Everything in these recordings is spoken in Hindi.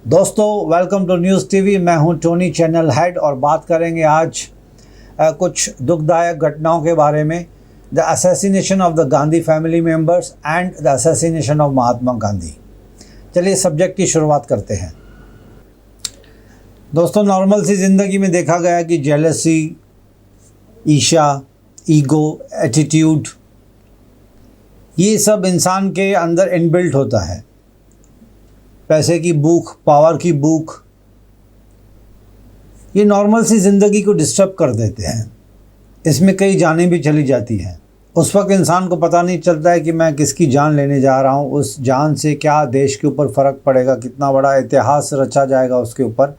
दोस्तों वेलकम टू न्यूज़ टीवी। मैं हूं टोनी, चैनल हेड, और बात करेंगे आज कुछ दुखदायक घटनाओं के बारे में। The assassination of the Gandhi family members and the assassination of Mahatma Gandhi. चलिए सब्जेक्ट की शुरुआत करते हैं। दोस्तों, नॉर्मल सी ज़िंदगी में देखा गया कि जेलसी, ईर्ष्या, ईगो, एटीट्यूड, ये सब इंसान के अंदर इनबिल्ट होता है। पैसे की भूख, पावर की भूख, ये नॉर्मल सी ज़िंदगी को डिस्टर्ब कर देते हैं। इसमें कई जानें भी चली जाती हैं। उस वक्त इंसान को पता नहीं चलता है कि मैं किसकी जान लेने जा रहा हूँ, उस जान से क्या देश के ऊपर फ़र्क पड़ेगा, कितना बड़ा इतिहास रचा जाएगा उसके ऊपर।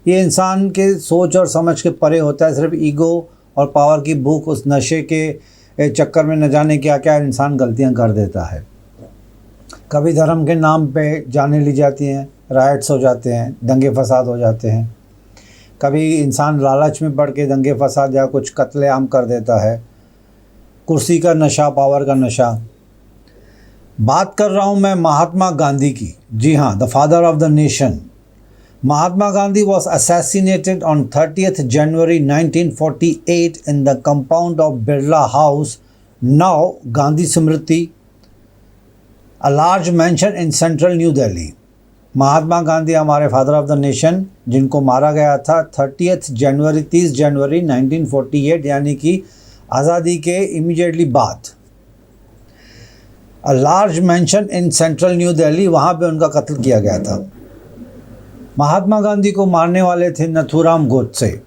ये इंसान के सोच और समझ के परे होता है। सिर्फ ईगो और पावर की भूख, उस नशे के चक्कर में न जाने क्या क्या इंसान गलतियाँ कर देता है। कभी धर्म के नाम पे जानें ली जाती हैं, राइट्स हो जाते हैं, दंगे फसाद हो जाते हैं। कभी इंसान लालच में पड़ के दंगे फसाद या कुछ कत्लेआम कर देता है। कुर्सी का नशा, पावर का नशा। बात कर रहा हूँ मैं महात्मा गांधी की। जी हाँ, the father of the nation. Mahatma Gandhi was assassinated on 30th January 1948 in the compound of Birla House, now Gandhi Smriti, a large mansion in central New Delhi। Mahatma Gandhi हमारे फादर ऑफ द नेशन, जिनको मारा गया था 30 जनवरी 1948, यानी कि आज़ादी के इमीडिएटली बाद। A large mention in central new Delhi, वहाँ पे उनका कत्ल किया गया था। महात्मा गांधी को मारने वाले थे Nathuram Godse.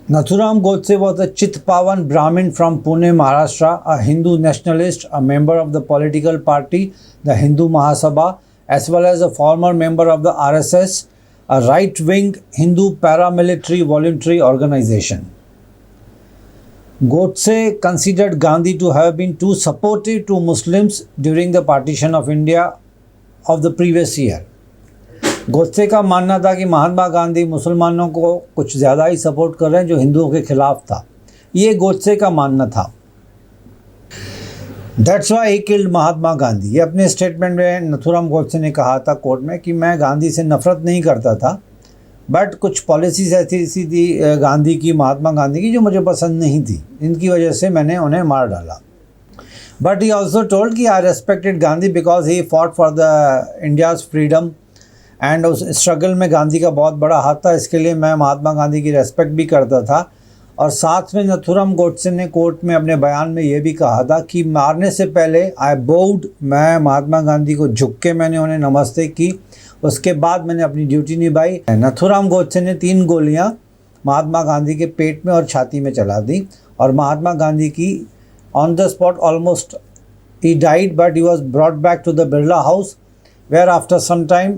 Nathuram Godse was a Chitpavan Brahmin from Pune, Maharashtra, a Hindu nationalist, a member of the political party, the Hindu Mahasabha, as well as a former member of the RSS, a right-wing Hindu paramilitary voluntary organization. Godse considered Gandhi to have been too supportive to Muslims during the partition of India of the previous year. Godse का मानना था कि महात्मा गांधी मुसलमानों को कुछ ज़्यादा ही सपोर्ट कर रहे हैं, जो हिंदुओं के खिलाफ था। ये गोडसे का मानना था। That's why he killed Mahatma Gandhi. ये अपने स्टेटमेंट में नथुराम गोडसे ने कहा था कोर्ट में कि मैं गांधी से नफरत नहीं करता था, बट कुछ पॉलिसीज ऐसी थी गांधी की, महात्मा गांधी की, जो मुझे पसंद नहीं थी। इनकी वजह से मैंने उन्हें मार डाला। बट ही ऑल्सो टोल्ड कि I respected Gandhi because he fought for the India's freedom, and उस स्ट्रगल में गांधी का बहुत बड़ा हाथ था। इसके लिए मैं महात्मा गांधी की रेस्पेक्ट भी करता था। और साथ में नथुराम गोडसे ने कोर्ट में अपने बयान में ये भी कहा था कि मारने से पहले आई बोव्ड, मैं महात्मा गांधी को झुक के मैंने उन्हें नमस्ते की, उसके बाद मैंने अपनी ड्यूटी निभाई। नथुराम गोडसे ने 3 गोलियां महात्मा गांधी के पेट में और छाती में चला दी, और महात्मा गांधी की on the spot almost he died, but he was brought back to the Birla house, where after some time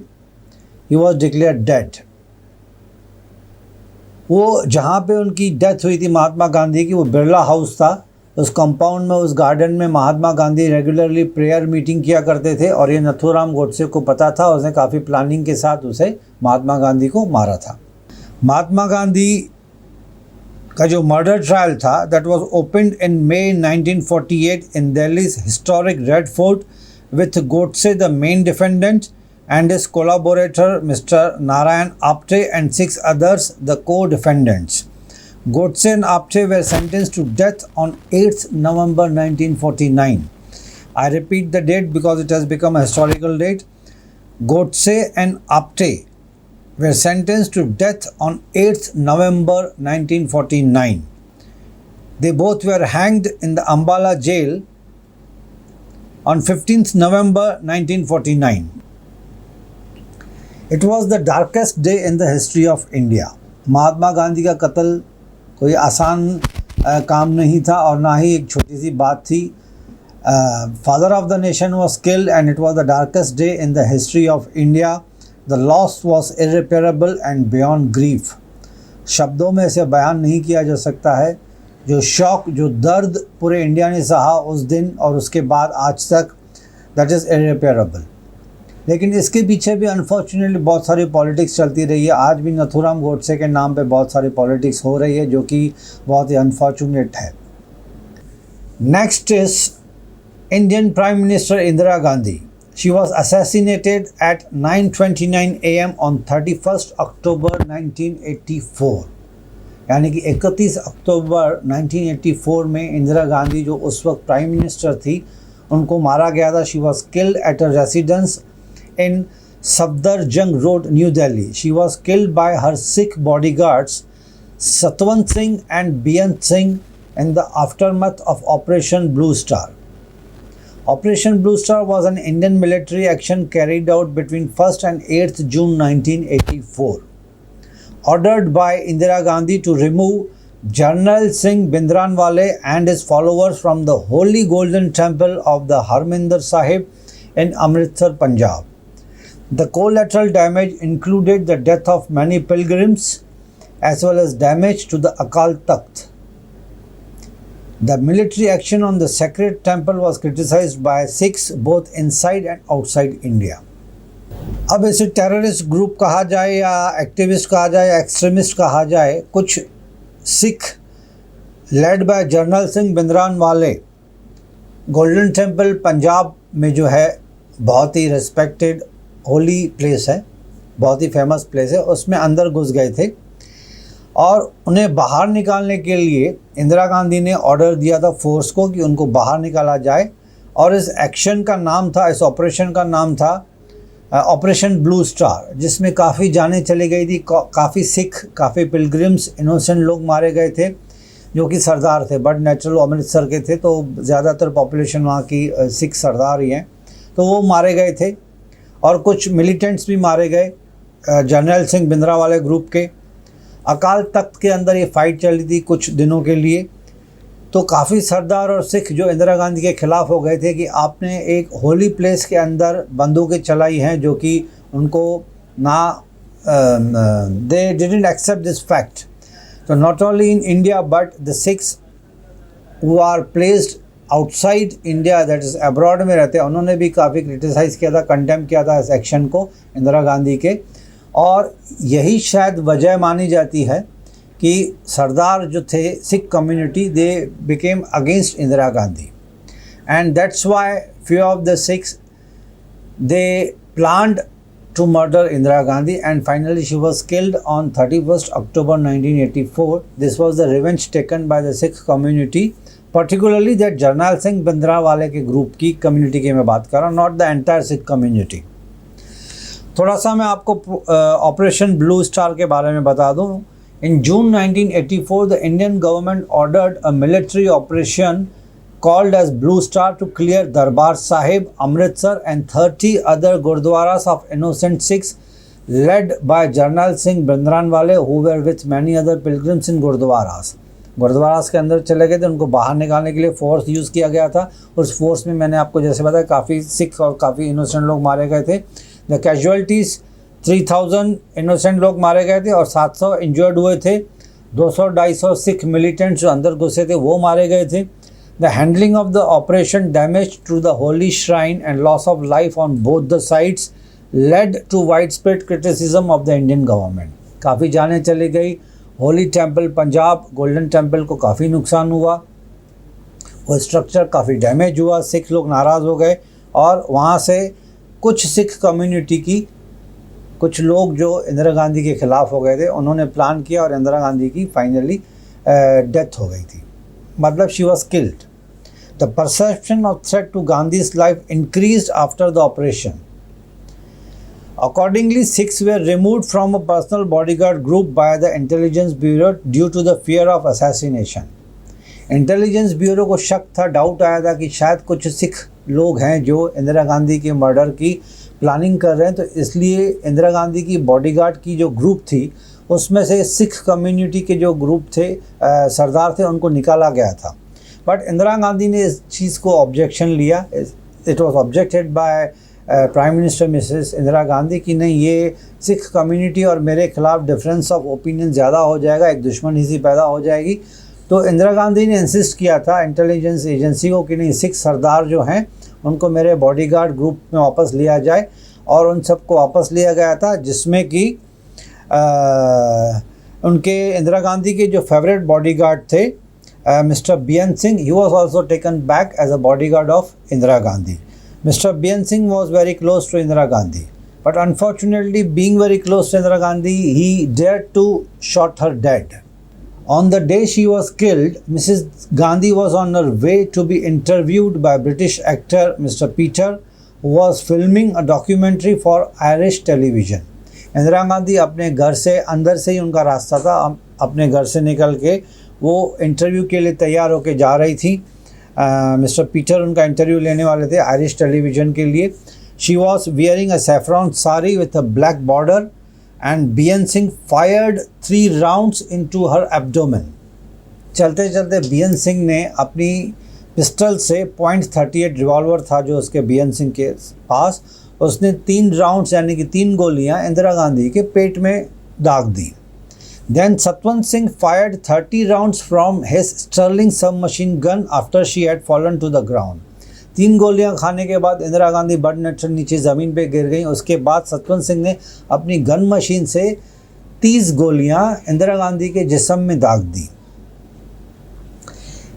he was declared dead। वो जहाँ पे उनकी डेथ हुई थी महात्मा गांधी की, वो बिरला हाउस था। उस कंपाउंड में, उस गार्डन में Mahatma Gandhi regularly prayer meeting किया करते थे, और ये नथुराम गोडसे को पता था। उसने काफ़ी प्लानिंग के साथ उसे महात्मा गांधी को मारा था। महात्मा गांधी का जो मर्डर ट्रायल था, that was opened in May 1948 in Delhi's historic red fort, with Godse the main defendant and his collaborator Mr. Narayan Apte and 6 others the co-defendants. Godse and Apte were sentenced to death on 8th November 1949. I repeat the date because it has become a historical date. Godse and Apte were sentenced to death on 8th November 1949. They both were hanged in the Ambala jail on 15th November 1949. It was the darkest day in the history of India. Mahatma Gandhi का कत्ल कोई आसान काम नहीं था, और ना ही एक छोटी सी बात थी। Father of the nation was killed and it was the darkest day in the history of India. The loss was irreparable and beyond grief. शब्दों में इसे बयान नहीं किया जा सकता है। जो शौक, जो दर्द पूरे इंडिया ने सहा उस दिन और उसके बाद आज तक, दैट इज़ इररिपेरेबल। लेकिन इसके पीछे भी अनफॉर्चुनेटली बहुत सारी पॉलिटिक्स चलती रही है। आज भी नथुराम गोडसे के नाम पे बहुत सारी पॉलिटिक्स हो रही है, जो कि बहुत ही अनफॉर्चुनेट है। Next is Indian Prime Minister Indira Gandhi. She was assassinated at 9:29 AM on 31st October 1984. यानी कि 31 अक्टूबर 1984 में इंदिरा गांधी जो उस वक्त प्राइम मिनिस्टर थी उनको मारा गया था. She was killed at a residence in Safdarjung Road, New Delhi. She was killed by her Sikh bodyguards Satwant Singh and Beyant Singh in the aftermath of Operation Blue Star. Operation Blue Star was an Indian military action carried out between 1st and 8th June 1984, ordered by Indira Gandhi to remove Jarnail Singh Bhindranwale and his followers from the Holy Golden Temple of the Harmandir Sahib in Amritsar, Punjab. The collateral damage included the death of many pilgrims as well as damage to the Akal Takht. The military action on the sacred temple was criticized by Sikhs both inside and outside India. अब इसे टेररिस्ट ग्रुप कहा जाए या एक्टिविस्ट कहा जाए या एक्सट्रीमिस्ट कहा जाए, कुछ Sikh led by general Singh Bhindranwale golden temple Punjab में जो है बहुत ही रिस्पेक्टेड होली प्लेस है, बहुत ही फेमस प्लेस है, उसमें अंदर घुस गए थे और उन्हें बाहर निकालने के लिए इंदिरा गांधी ने ऑर्डर दिया था फोर्स को कि उनको बाहर निकाला जाए. और इस एक्शन का नाम था, इस ऑपरेशन का नाम था ऑपरेशन ब्लू स्टार, जिसमें काफ़ी जानें चली गई थी, काफ़ी सिख, काफ़ी पिलग्रिम्स, इनोसेंट लोग मारे गए थे जो कि सरदार थे. बट नेचुरल अमृतसर के थे तो ज़्यादातर पॉपुलेशन वहाँ की सिख सरदार ही हैं, तो वो मारे गए थे. और कुछ मिलिटेंट्स भी मारे गए जर्नैल सिंह भिंद्रावाले ग्रुप के. अकाल तख्त के अंदर ये फाइट चली थी कुछ दिनों के लिए, तो काफ़ी सरदार और सिख जो इंदिरा गांधी के ख़िलाफ़ हो गए थे कि आपने एक होली प्लेस के अंदर बंदूकें चलाई हैं, जो कि उनको ना they didn't accept this fact. तो not only in India but the Sikhs who are placed outside India, that is abroad में रहते हैं, उन्होंने भी काफ़ी क्रिटिसाइज़ किया था, कंडेम किया था इस एक्शन को इंदिरा गांधी के. और यही शायद वजह मानी जाती है कि सरदार जो थे Sikh community they became against Indira Gandhi, and that's why few of the Sikhs they planned to murder Indira Gandhi and finally she was killed on 31st October 1984. This was the revenge taken by the Sikh community, particularly that Jarnail Singh Bhindranwale के ग्रुप की कम्युनिटी की मैं बात कर रहा हूँ, not the entire Sikh community. थोड़ा सा मैं आपको ऑपरेशन ब्लू स्टार के बारे में बता दूं. इन जून 1984 the Indian government ordered a military operation called as Blue Star to clear Darbar Sahib, Amritsar and 30 other Gurdwaras of innocent Sikhs led by Jarnail Singh Bhindranwale who were with many other pilgrims in Gurdwaras. गुरुद्वारास के अंदर चले गए थे, उनको बाहर निकालने के लिए फोर्स यूज़ किया गया था. उस फोर्स में मैंने आपको जैसे बताया काफ़ी सिख और काफ़ी इनोसेंट लोग मारे गए थे. द कैजुअलिटीज़ 3000 इनोसेंट लोग मारे गए थे और 700 इंजर्ड हुए थे. 200-250 सिख मिलिटेंट्स जो अंदर घुसे थे वो मारे गए थे. The handling of the operation damage to the holy shrine and loss of life on both the sides led to widespread criticism of the Indian government. काफ़ी जाने चली गई. Holi temple Punjab golden temple को काफ़ी नुकसान हुआ, वो स्ट्रक्चर काफ़ी डैमेज हुआ, सिख लोग नाराज़ हो गए और वहाँ से कुछ सिख कम्युनिटी की कुछ लोग जो इंदिरा गांधी के ख़िलाफ़ हो गए थे उन्होंने प्लान किया और इंदिरा गांधी की फाइनली डेथ हो गई थी, मतलब she was killed. The perception of threat to Gandhi's life increased after the operation. Accordingly, Sikhs were removed from a personal bodyguard group by the Intelligence Bureau due to the fear of assassination. Intelligence bureau को शक था, डाउट आया था कि शायद कुछ सिख लोग हैं जो इंदिरा गांधी के मर्डर की प्लानिंग कर रहे हैं, तो इसलिए इंदिरा गांधी की बॉडीगार्ड की जो ग्रुप थी उसमें से सिख कम्युनिटी के जो ग्रुप थे सरदार थे उनको निकाला गया था. बट इंदिरा गांधी ने इस चीज़ को ऑब्जेक्शन लिया. It was objected by prime minister Mrs Indira Gandhi कि नहीं, ये सिख कम्युनिटी और मेरे खिलाफ डिफरेंस ऑफ ओपिनियन ज़्यादा हो जाएगा, एक दुश्मनी सी पैदा हो जाएगी. तो इंदिरा गांधी ने इंसिस्ट किया था इंटेलिजेंस एजेंसी को कि नहीं, सिख सरदार जो हैं उनको मेरे बॉडीगार्ड ग्रुप में वापस लिया जाए और उन सबको वापस लिया गया था, जिसमें कि उनके इंदिरा गांधी के जो फेवरेट बॉडीगार्ड थे Mr. Beyant Singh, he was also taken back as a bodyguard of Indira Gandhi. Mr. Bien Singh was very close to Indira Gandhi, but unfortunately, being very close to Indira Gandhi, he dared to shot her dead. On the day she was killed, Mrs. Gandhi was on her way to be interviewed by British actor Mr. Peter, who was filming a documentary for Irish television. Indira Gandhi अपने घर से अंदर से ही उनका रास्ता था, अपने घर से निकल के वो इंटरव्यू के लिए तैयार होके जा रही थी. मिस्टर पीटर उनका इंटरव्यू लेने वाले थे आयरिश टेलीविज़न के लिए. She was wearing a saffron sari with a black border and Beant Singh fired 3 rounds into her abdomen. चलते चलते बीएन सिंह ने अपनी पिस्टल से .38 रिवॉल्वर था जो उसके बीएन सिंह के पास, उसने 3 राउंड्स यानी कि 3 गोलियां इंदिरा गांधी के पेट में दाग दी. Then Satwant Singh fired 30 rounds from his Sterling submachine gun after she had fallen to the ground. 3 गोलियां खाने के बाद इंदिरा गांधी बड नेट नीचे ज़मीन पे गिर गई. उसके बाद सतवंत सिंह ने अपनी गन मशीन से 30 गोलियां इंदिरा गांधी के जिस्म में दाग दी.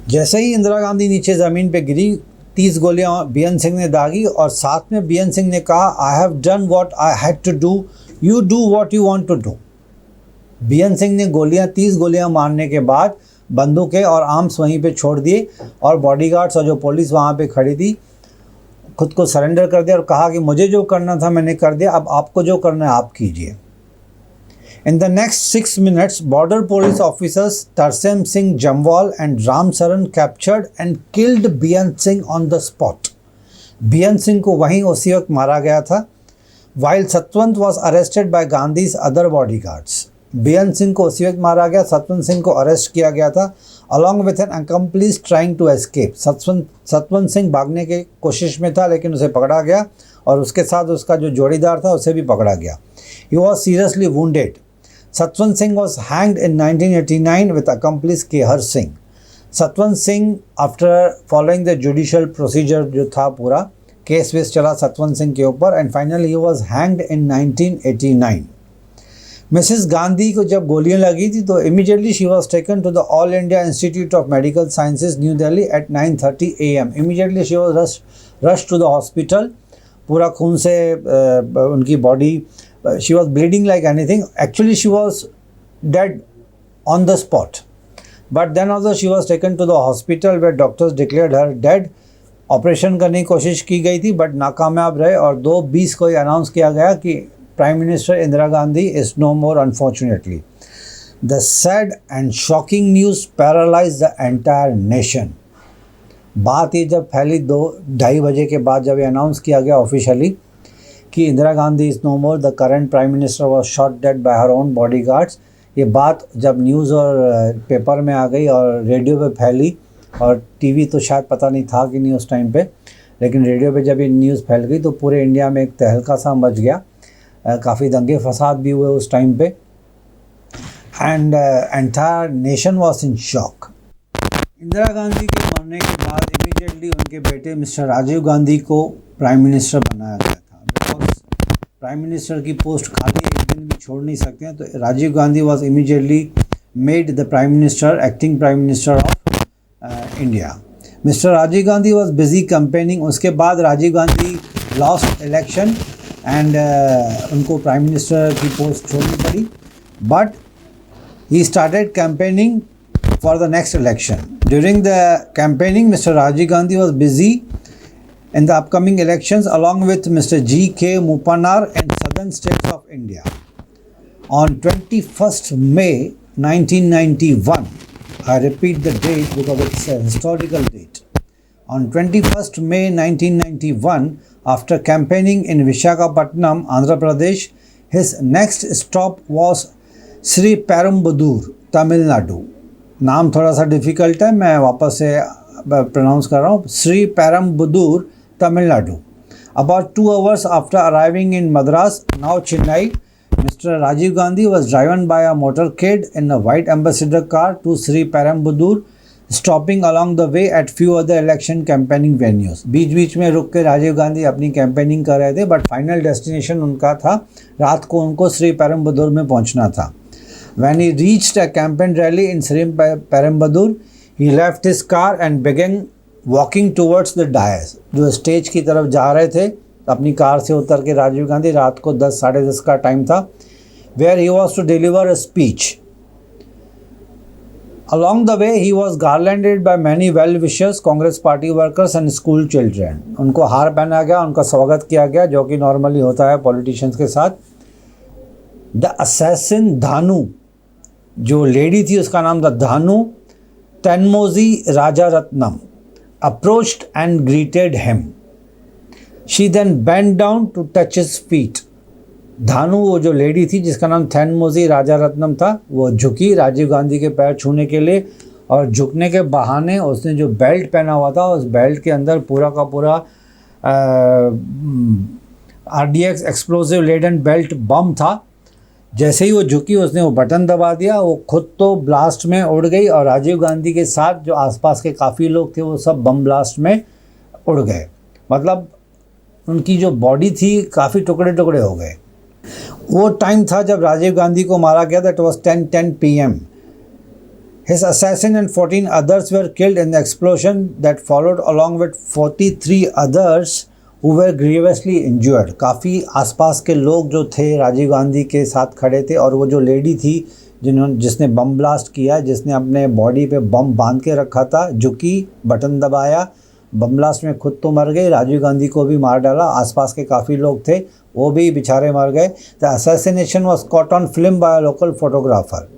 जैसे ही इंदिरा गांधी नीचे ज़मीन पे गिरी, 30 गोलियां बीएन सिंह ने दागी और साथ में बीएन सिंह ने कहा, I have done what I had to do, you do what you want to do. Beant Singh ने 30 गोलियां मारने के बाद बंदूकें और आर्म्स वहीं पे छोड़ दिए और बॉडीगार्ड्स और जो पुलिस वहाँ पे खड़ी थी खुद को सरेंडर कर दिया और कहा कि मुझे जो करना था मैंने कर दिया, अब आपको जो करना है आप कीजिए. In the next 6 minutes, border police officers Tarsem Singh Jamwal and Ram Saran captured and killed Beant Singh on the spot. Beant Singh को वहीं उसी वक्त मारा गया था. While Satwant was arrested by Gandhi's other bodyguards. Beant Singh को उसी वक्त मारा गया, सतवंत सिंह को अरेस्ट किया गया था along with an accomplice trying to escape. Satwant Singh भागने की कोशिश में था लेकिन उसे पकड़ा गया और उसके साथ उसका जो जोड़ीदार था उसे भी पकड़ा गया. He was seriously wounded. Satwant Singh was hanged in 1989 with accomplish Kehar Singh. Satwant Singh after following the judicial procedure जो था पूरा केस वेस चला सतवंत सिंह के ऊपर and finally he was hanged in 1989. Mrs Gandhi को जब गोलियां लगी थी तो immediately she was taken to the All India Institute of Medical Sciences New Delhi at 9:30 AM. Immediately she was rush to the hospital. पूरा खून से उनकी body, she was bleeding like anything. Actually she was dead on the spot but then also she was taken to the hospital where doctors declared her dead. Operation करने की कोशिश की गई थी बट नाकामयाब रहे और 2:20 को अनाउंस किया गया कि Prime Minister Indira Gandhi is no more, unfortunately. The sad and shocking news paralyzed the entire nation. बात ये जब फैली 2-2:30 बजे के बाद जब ये अनाउंस किया गया ऑफिशियली कि Indira Gandhi is no more, the current prime minister was shot dead by her own bodyguards. ये बात जब न्यूज़ और पेपर में आ गई और रेडियो पे फैली और टीवी तो शायद पता नहीं था कि नहीं उस टाइम पे, लेकिन रेडियो पे जब ये न्यूज़ फैल गई तो पूरे इंडिया में एक तहलका सा मच गया. काफ़ी दंगे फसाद भी हुए उस टाइम पे and entire nation was in shock. Indira Gandhi के मरने के बाद इमीडिएटली उनके बेटे मिस्टर राजीव गांधी को प्राइम मिनिस्टर बनाया गया था. बिकॉज प्राइम मिनिस्टर की पोस्ट खाली एक दिन भी छोड़ नहीं सकते हैं, तो Rajiv Gandhi was immediately made the prime minister, acting prime minister of India. Mister Rajiv Gandhi was busy campaigning. उसके बाद Rajiv Gandhi lost election and उनको प्राइम मिनिस्टर की पोस्ट छोड़नी पड़ी but he started campaigning for the next election. During the campaigning mister Rajiv Gandhi was busy in the upcoming elections along with mister G.K. Moopanar and Southern States of India. On 21st May 1991, I repeat the date because it's a historical date. On 21st May 1991, after campaigning in Visakhapatnam, Andhra Pradesh, his next stop was Sri Perumbudur, Tamil Nadu. नाम थोड़ा सा डिफ़िकल्ट है, मैं वापस से प्रोनाउंस कर रहा हूँ. Sri Perumbudur, Tamil Nadu. About 2 hours after arriving in Madras, now Chennai, Mr. Rajiv Gandhi was driven by a motorcade in a white ambassador car to Sri Perumbudur, stopping along the way at few other election campaigning venues. बीच बीच में रुक के राजीव गांधी अपनी कैंपेनिंग कर रहे थे बट फाइनल डेस्टिनेशन उनका था रात को उनको श्री पेरुम्बदूर में पहुंचना था. When he reached a campaign rally in Sri Perumbudur, he left his car and began walking towards the dais, जो स्टेज की तरफ जा रहे थे अपनी कार से उतर के राजीव गांधी, रात को 10 साढ़े 10 का टाइम था, where he was to deliver a speech. Along the way, he was garlanded by many well-wishers, Congress party workers and school children. उनको हार पहनाया गया, उनका स्वागत किया गया, जो कि नॉर्मली होता है पॉलिटिशियंस के साथ। द असैसिन धानु, जो लेडी थी उसका नाम था Dhanu, Thenmozhi Rajaratnam, approached and greeted him. She then bent down to touch his feet. Dhanu, वो जो लेडी थी जिसका नाम थेनमोजी राजारत्नम था, वो झुकी राजीव गांधी के पैर छूने के लिए, और झुकने के बहाने उसने जो बेल्ट पहना हुआ था, उस बेल्ट के अंदर पूरा का पूरा RDX एक्सप्लोसिव लेडन बेल्ट बम था। जैसे ही वो झुकी उसने वो बटन दबा दिया, वो खुद तो ब्लास्ट में उड़ गई और राजीव गांधी के साथ जो आसपास के काफ़ी लोग थे वो सब बम ब्लास्ट में उड़ गए। मतलब उनकी जो बॉडी थी काफ़ी टुकड़े टुकड़े हो गए। वो टाइम था जब राजीव गांधी को मारा गया, that was 10:10 PM. His assassin and 14 others were killed in the explosion that followed, along with 43 others who were grievously injured. काफ़ी आसपास के लोग जो थे राजीव गांधी के साथ खड़े थे, और वो जो लेडी थी जिसने बम ब्लास्ट किया, जिसने अपने बॉडी पे बम बांध के रखा था, झुकी, बटन दबाया, बम ब्लास्ट में खुद तो मर गई, राजीव गांधी को भी मार डाला, आसपास के काफ़ी लोग थे वो भी बेचारे मर गए। The assassination was caught on film bye a local photographer.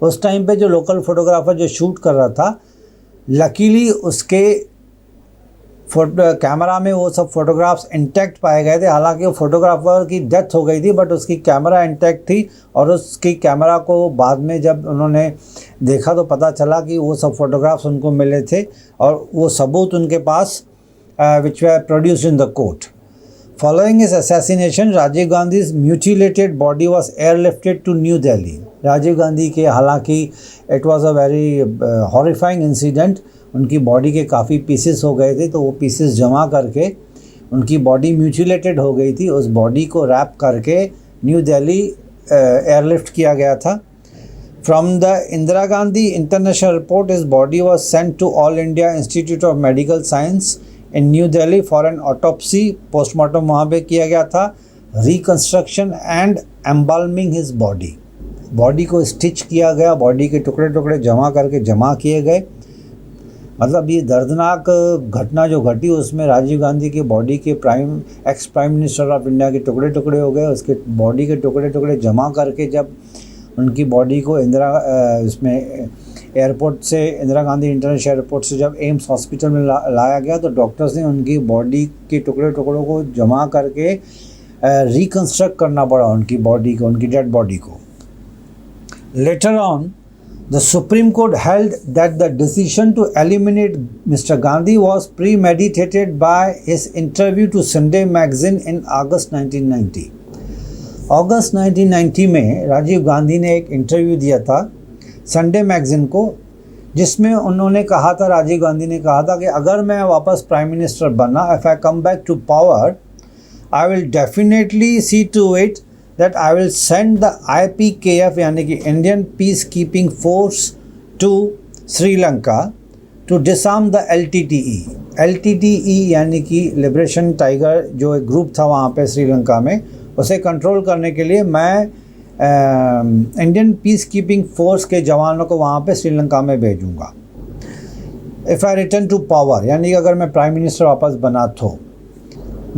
उस टाइम पे जो लोकल फोटोग्राफर जो शूट कर रहा था, लकीली उसके कैमरा में वो सब फोटोग्राफ्स इंटैक्ट पाए गए थे। हालांकि वो फोटोग्राफर की डेथ हो गई थी, बट उसकी कैमरा इंटैक्ट थी, और उसकी कैमरा को बाद में जब उन्होंने देखा तो पता चला कि वो सब फोटोग्राफ्स उनको मिले थे, और वो सबूत उनके पास which were produced in the court. Following his assassination, Rajiv Gandhi's mutilated body was airlifted to New Delhi. Rajiv Gandhi के, हालांकि it was a very horrifying incident, उनकी बॉडी के काफ़ी पीसेस हो गए थे, तो वो पीसेस जमा करके उनकी बॉडी म्यूटिलेटेड हो गई थी, उस बॉडी को रैप करके न्यू दिल्ली एयरलिफ्ट किया गया था। From the Indira Gandhi International Airport, his body was sent to All India Institute of Medical Science in New Delhi for an autopsy, postmortem वहाँ पे किया गया था, reconstruction and embalming his body, body को स्टिच किया गया, बॉडी के टुकड़े टुकड़े जमा किए गए। मतलब ये दर्दनाक घटना जो घटी, उसमें राजीव गांधी की बॉडी के ex prime minister of India के टुकड़े टुकड़े हो गए। उसके बॉडी के टुकड़े टुकड़े जमा करके जब उनकी बॉडी को इसमें एयरपोर्ट से, इंदिरा गांधी इंटरनेशनल एयरपोर्ट से जब एम्स हॉस्पिटल में लाया गया, तो डॉक्टर्स ने उनकी बॉडी के टुकड़े टुकड़ों को जमा करके रिकन्स्ट्रक्ट करना पड़ा उनकी बॉडी को, उनकी डेड बॉडी को। Later on the supreme court held that the decision to eliminate mister Gandhi was premeditated by his interview to Sunday magazine in August 1990। अगस्त 1990 में राजीव गांधी ने एक इंटरव्यू दिया था संडे मैगजीन को, जिसमें उन्होंने कहा था, राजीव गांधी ने कहा था कि अगर मैं वापस प्राइम मिनिस्टर बना, if I come back to power, I will definitely see to it that I will send the IPKF यानी कि Indian peace keeping force to Sri Lanka to disarm the LTTE यानी कि लिबरेशन टाइगर, जो एक ग्रुप था वहाँ पे श्रीलंका में, उसे कंट्रोल करने के लिए मैं इंडियन पीस कीपिंग फोर्स के जवानों को वहाँ पे श्रीलंका में भेजूँगा, if I return to power, यानी कि अगर मैं प्राइम मिनिस्टर वापस बना तो।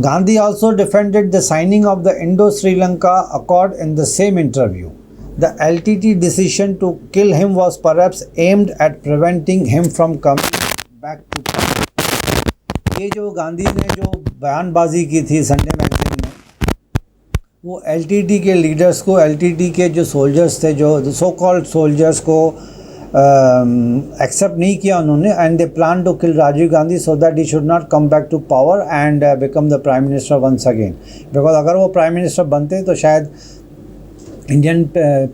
Gandhi also defended the signing of the Indo Sri Lanka accord in the same interview. The LTT decision to kill him was perhaps aimed at preventing him from coming back to power. ये जो गांधी ने जो बयानबाजी की थी संडे मैगजीन में, वो LTT के लीडर्स को, LTT के जो सोल्जर्स थे, जो सो कॉल्ड सोल्जर्स को एक्सेप्ट नहीं किया उन्होंने, and they plan to kill Rajiv Gandhi so that he should not come back to power and become the prime minister once again. Because अगर वो प्राइम मिनिस्टर बनते तो शायद इंडियन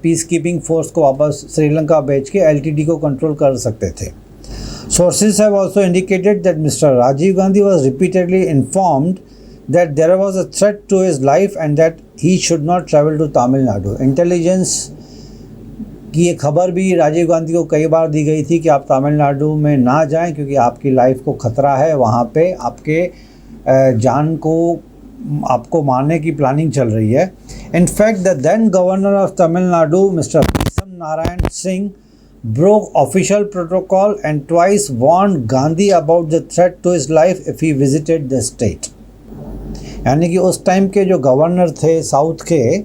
पीस कीपिंग फोर्स को वापस श्रीलंका भेज के LTT को कंट्रोल कर सकते थे। Sources have also indicated that Mr. Rajiv Gandhi was repeatedly informed that there was a threat to his life and that he should not travel to Tamil Nadu. Intelligence कि ये खबर भी राजीव गांधी को कई बार दी गई थी कि आप तमिलनाडु में ना जाएं क्योंकि आपकी लाइफ को ख़तरा है, वहाँ पे आपके जान को आपको मारने की प्लानिंग चल रही है। In fact the then governor of Tamil Nadu mister Bhishma Narain Singh broke official protocol and twice warned Gandhi about the threat to his life if he visited the state। यानी कि उस टाइम के जो गवर्नर थे साउथ के,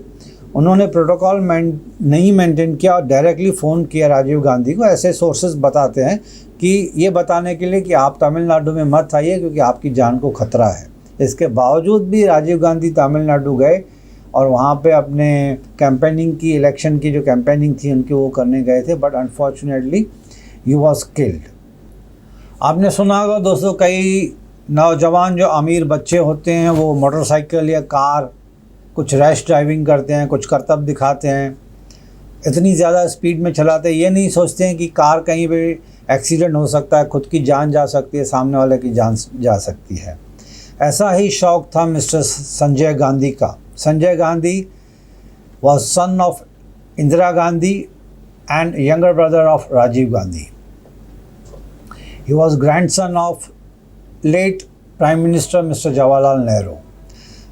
उन्होंने प्रोटोकॉल नहीं मेंटेन किया और डायरेक्टली फ़ोन किया राजीव गांधी को। ऐसे सोर्सेज बताते हैं कि ये बताने के लिए कि आप तमिलनाडु में मत आइए क्योंकि आपकी जान को खतरा है। इसके बावजूद भी राजीव गांधी तमिलनाडु गए और वहाँ पे अपने कैंपेनिंग की, इलेक्शन की जो कैंपेनिंग थी उनकी वो करने गए थे, but unfortunately he was killed. आपने सुना होगा दोस्तों, कई नौजवान जो अमीर बच्चे होते हैं वो मोटरसाइकिल या कार कुछ रैश ड्राइविंग करते हैं, कुछ करतब दिखाते हैं, इतनी ज़्यादा स्पीड में चलाते हैं, ये नहीं सोचते हैं कि कार कहीं भी एक्सीडेंट हो सकता है, खुद की जान जा सकती है, सामने वाले की जान जा सकती है। ऐसा ही शौक़ था मिस्टर संजय गांधी का। Sanjay Gandhi was son of Indira Gandhi and younger brother of Rajiv Gandhi. He was grandson of late Prime Minister Mr. Jawaharlal Nehru.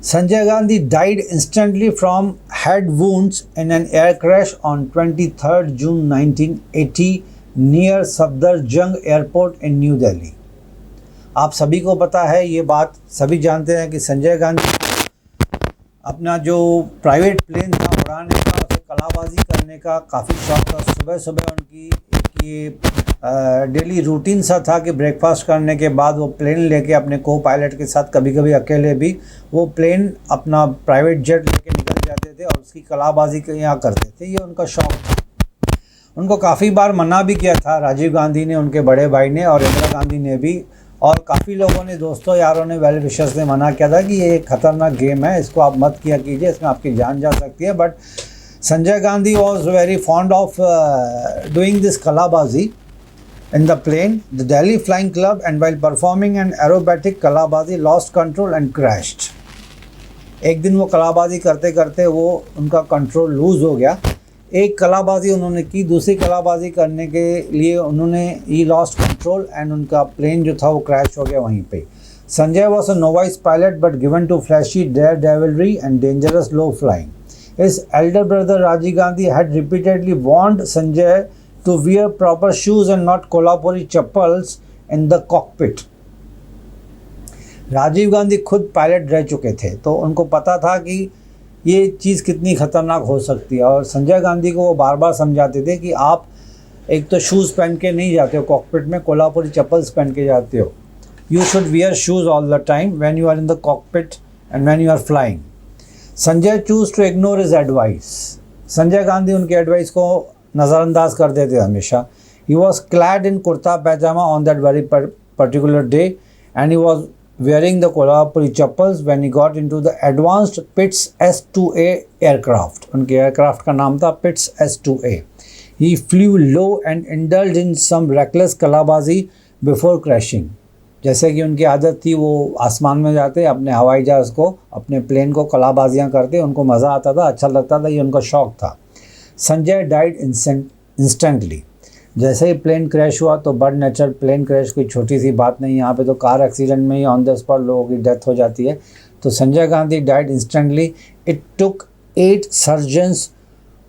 Sanjay Gandhi died instantly from head wounds in an air crash on 23rd June 1980 near Safdarjung Airport in New Delhi. आप सभी को पता है, ये बात सभी जानते हैं कि संजय गांधी अपना जो प्राइवेट प्लेन था उड़ाने का, उसे कलाबाजी करने का काफ़ी शौक़ था। सुबह सुबह उनकी ये डेली रूटीन सा था कि ब्रेकफास्ट करने के बाद वो प्लेन लेके अपने को पायलट के साथ, कभी कभी अकेले भी, वो प्लेन अपना प्राइवेट जेट लेके निकल जाते थे और उसकी कलाबाजी यहाँ करते थे। ये उनका शौक़ था। उनको काफ़ी बार मना भी किया था राजीव गांधी ने, उनके बड़े भाई ने और इंदिरा गांधी ने भी, और काफ़ी लोगों ने, दोस्तों यारों ने, वेल विशर्स ने मना किया था कि ये एक ख़तरनाक गेम है, इसको आप मत किया कीजिए, इसमें आपकी जान जा सकती है। But Sanjay Gandhi was very fond of doing this कलाबाजी in the plane. The Delhi flying club and while performing an aerobatic कलाबाजी लॉस्ट कंट्रोल एंड क्रैश्ड। एक दिन वो कलाबाजी करते करते वो उनका कंट्रोल लूज़ हो गया। एक कलाबाजी उन्होंने की, दूसरी कलाबाजी करने के लिए उन्होंने ही लॉस्ट कंट्रोल एंड उनका प्लेन जो था वो क्रैश हो गया वहीं पे। Sanjay was a novice pilot but given to flashy daredevilry and dangerous low flying. His elder brother Rajiv Gandhi had repeatedly warned Sanjay to wear proper shoes and not Kolhapuri chappals in the cockpit. Rajiv Gandhi खुद पायलट रह चुके थे तो उनको पता था कि ये चीज़ कितनी ख़तरनाक हो सकती है, और संजय गांधी को वो बार बार समझाते थे कि आप एक तो शूज़ पहन के नहीं जाते हो कॉकपिट में, कोल्हापुरी चप्पल्स पहन के जाते हो। You should wear shoes all the time when you are in the cockpit and when you are flying. Sanjay chose to ignore his advice. Sanjay Gandhi उनके एडवाइस को नज़रअंदाज कर देते हमेशा। He was clad in kurta pyjama on that very particular day and he was wearing the Kolhapuri chappals when he got into the advanced Pitts S2A aircraft. उनके एयरक्राफ्ट का नाम था Pitts S2A. He flew low and indulged in some reckless कलाबाजी before crashing. जैसे कि उनकी आदत थी, वो आसमान में जाते, अपने हवाई जहाज़ को, अपने प्लेन को कलाबाजियाँ करते, उनको मज़ा आता था, अच्छा लगता था, ये उनका शौक़ था। Sanjay died instantly. जैसे ही प्लेन क्रैश हुआ तो बर्ड नेचर, प्लेन क्रैश कोई छोटी सी बात नहीं, यहाँ पे तो कार एक्सीडेंट में ही ऑन द स्पॉट लोगों की डेथ हो जाती है। तो Sanjay Gandhi died instantly. It took 8 surgeons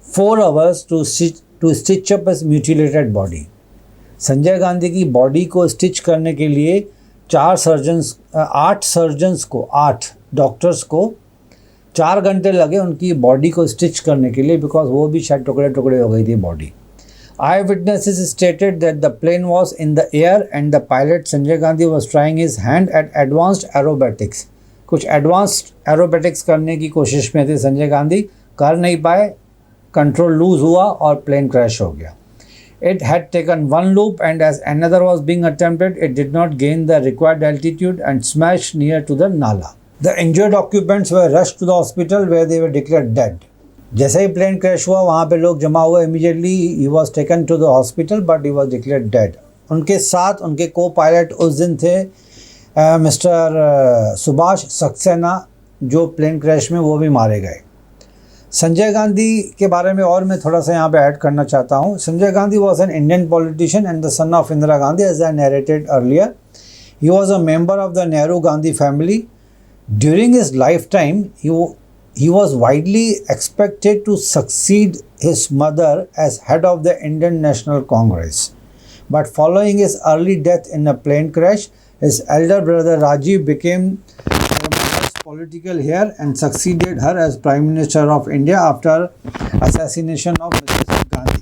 4 hours to stitch up his mutilated body. Sanjay Gandhi की बॉडी को स्टिच करने के लिए 8 सर्जन्स को, 8 डॉक्टर्स को 4 घंटे लगे उनकी बॉडी को स्टिच करने के लिए, बिकॉज वो भी शायद टुकड़े टुकड़े हो गई थी body. Eyewitnesses stated that the plane was in the air and the pilot Sanjay Gandhi was trying his hand at advanced aerobatics. कुछ advanced aerobatics करने की कोशिश में थे संजय गांधी, कर नहीं पाए, कंट्रोल लूज हुआ और प्लेन क्रैश हो गया। It had taken one loop and as another was being attempted, it did not gain the required altitude and smashed near to the nala. The injured occupants were rushed to the hospital where they were declared dead. जैसे ही प्लेन क्रैश हुआ वहाँ पे लोग जमा हुए, immediately he was taken to the hospital but he was declared dead. उनके साथ उनके को पायलट उस दिन थे मिस्टर सुभाष सक्सेना, जो प्लेन क्रैश में वो भी मारे गए। संजय गांधी के बारे में और मैं थोड़ा सा यहाँ पे ऐड करना चाहता हूँ. Sanjay Gandhi was an Indian politician and the son of Indira Gandhi, as I narrated earlier. He was a member of the Nehru Gandhi family. During his lifetime, he was widely expected to succeed his mother as head of the Indian National Congress. But following his early death in a plane crash, his elder brother Rajiv became political heir and succeeded her as Prime Minister of India after assassination of Mrs. Gandhi.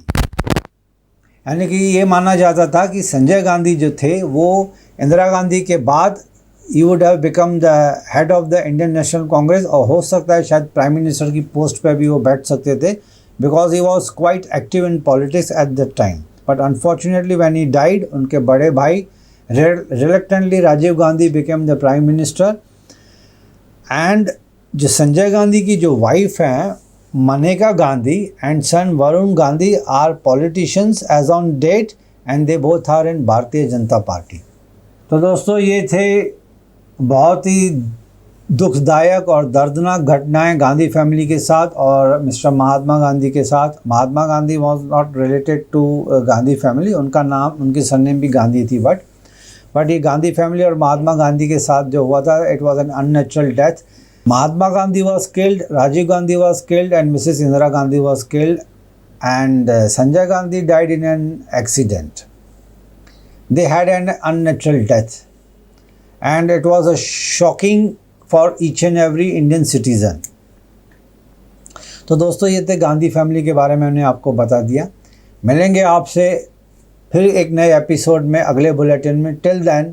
यानी कि ये माना जाता था कि संजय गांधी जो थे वो इंदिरा गांधी के बाद he would have become the head of the Indian National Congress, और हो सकता है शायद प्राइम मिनिस्टर की पोस्ट पे भी वो बैठ सकते थे, because he was quite active in politics at that time. But unfortunately when he died, उनके बड़े भाई reluctantly Rajiv Gandhi became the Prime Minister. And जो संजय गांधी की जो वाइफ हैं Maneka Gandhi and son Varun Gandhi are politicians as on date and they both are in Bharatiya Janata party. तो दोस्तों ये थे बहुत ही दुखदायक और दर्दनाक घटनाएं गांधी फैमिली के साथ और मिस्टर महात्मा गांधी के साथ. Mahatma Gandhi was not related to Gandhi family, उनका नाम उनकी सरनेम भी गांधी थी, बट ये गांधी फैमिली और महात्मा गांधी के साथ जो हुआ था, it was an unnatural death. Mahatma Gandhi was killed, Rajiv Gandhi was killed and Mrs Indira Gandhi was killed and Sanjay Gandhi died in an accident. They had an unnatural death and it was a shocking for each and every Indian citizen. तो दोस्तों ये थे गांधी फैमिली के बारे में मैंने आपको बता दिया. मिलेंगे आपसे फिर एक नए एपिसोड में अगले बुलेटिन में. Till then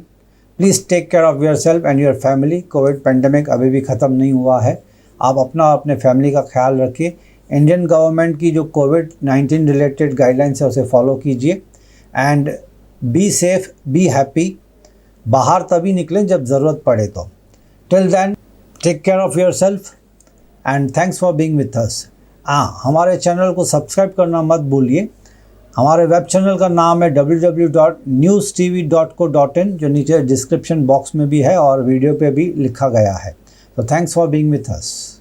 please take care of yourself and your family. Covid pandemic अभी भी ख़त्म नहीं हुआ है. आप अपने फैमिली का ख्याल रखिए. इंडियन गवर्नमेंट की जो कोविड-19 रिलेटेड गाइडलाइंस है उसे फॉलो कीजिए and be safe, be happy. बाहर तभी निकलें जब ज़रूरत पड़े तो. Till then take care of yourself and thanks for being with us. हमारे चैनल को सब्सक्राइब करना मत भूलिए. हमारे वेब चैनल का नाम है www.newstv.co.in, जो नीचे डिस्क्रिप्शन बॉक्स में भी है और वीडियो पे भी लिखा गया है. तो thanks for being with us.